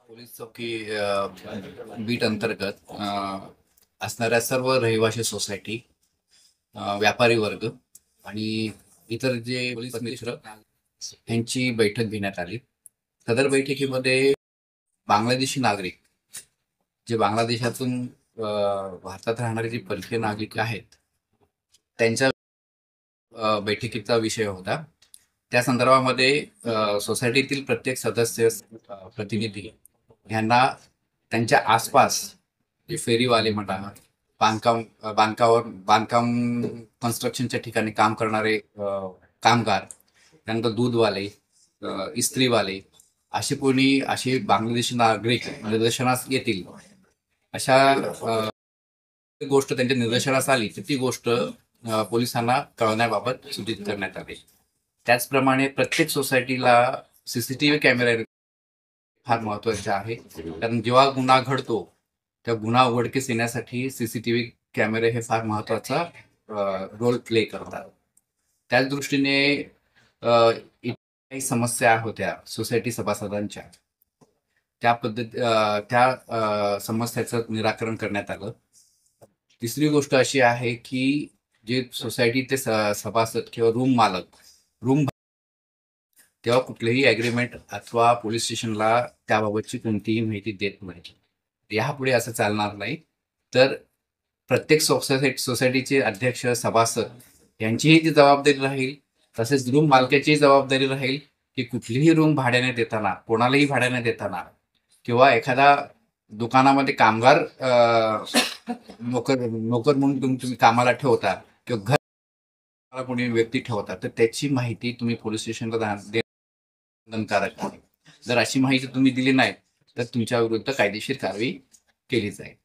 Police चौकी bit अंतर्गत असणाऱ्या सर्व रहिवासी सोसायटी, व्यापारी वर्ग आणि इतर जे पोलीस मित्र यांची बैठक घेण्यात आली. सदर बैठकीमध्ये बांगलादेशी नागरिक जे बांगलादेशातून भारतात राहणारे जे परकीय नागरिक आहेत त्यांच्या बैठकीचा विषय होता. त्या संदर्भामध्ये सोसायटीतील प्रत्येक सदस्य, प्रतिनिधी यांना त्यांच्या आसपास जे फेरीवाले म्हणा, बांधकाम बांधकाम कन्स्ट्रक्शनच्या ठिकाणी काम करणारे कामगार, त्यानंतर दूधवाले, इस्त्रीवाले, असे बांगलादेशी नागरिक निदर्शनास येतील अशा गोष्ट त्यांच्या निदर्शनास आली तर ती गोष्ट पोलिसांना कळवण्याबाबत सूचित करण्यात आले. त्याचप्रमाणे प्रत्येक सोसायटीला सीसीटीव्ही कॅमेरे फार महत्वाचे आहे, कारण जेव्हा गुन्हा घडतो त्या गुन्हा उघडकीस येण्यासाठी सीसीटीव्ही कॅमेरे हे फार महत्वाचा रोल प्ले करतात. त्याच दृष्टीने काही समस्या होत्या सोसायटी सभासदांच्या, त्या समस्याचं निराकरण करण्यात आलं. तिसरी गोष्ट अशी आहे की जे सोसायटीचे सभासद किंवा रूम मालक तेव्हा कुठलेही ॲग्रीमेंट अथवा पोलीस स्टेशनला त्याबाबतची कोणतीही माहिती देत नाही. यापुढे असं चालणार नाही. तर प्रत्येक सोसायटीचे अध्यक्ष, सभासद यांचीही ती जबाबदारी राहील. तसेच रूम मालकाची जबाबदारी राहील की कुठलीही रूम भाड्याने देताना, कोणालाही भाड्याने देताना, किंवा एखादा दुकानामध्ये कामगार नोकर म्हणून तुम्ही कामाला ठेवता किंवा घर कोणी व्यक्ती ठेवता तर त्याची माहिती तुम्ही पोलीस स्टेशनला बंधनकारक आहे. जर अशी माहिती तुम्ही दिली नाही तर तुमच्या विरुद्ध कायदेशीर कारवाई केली जाईल.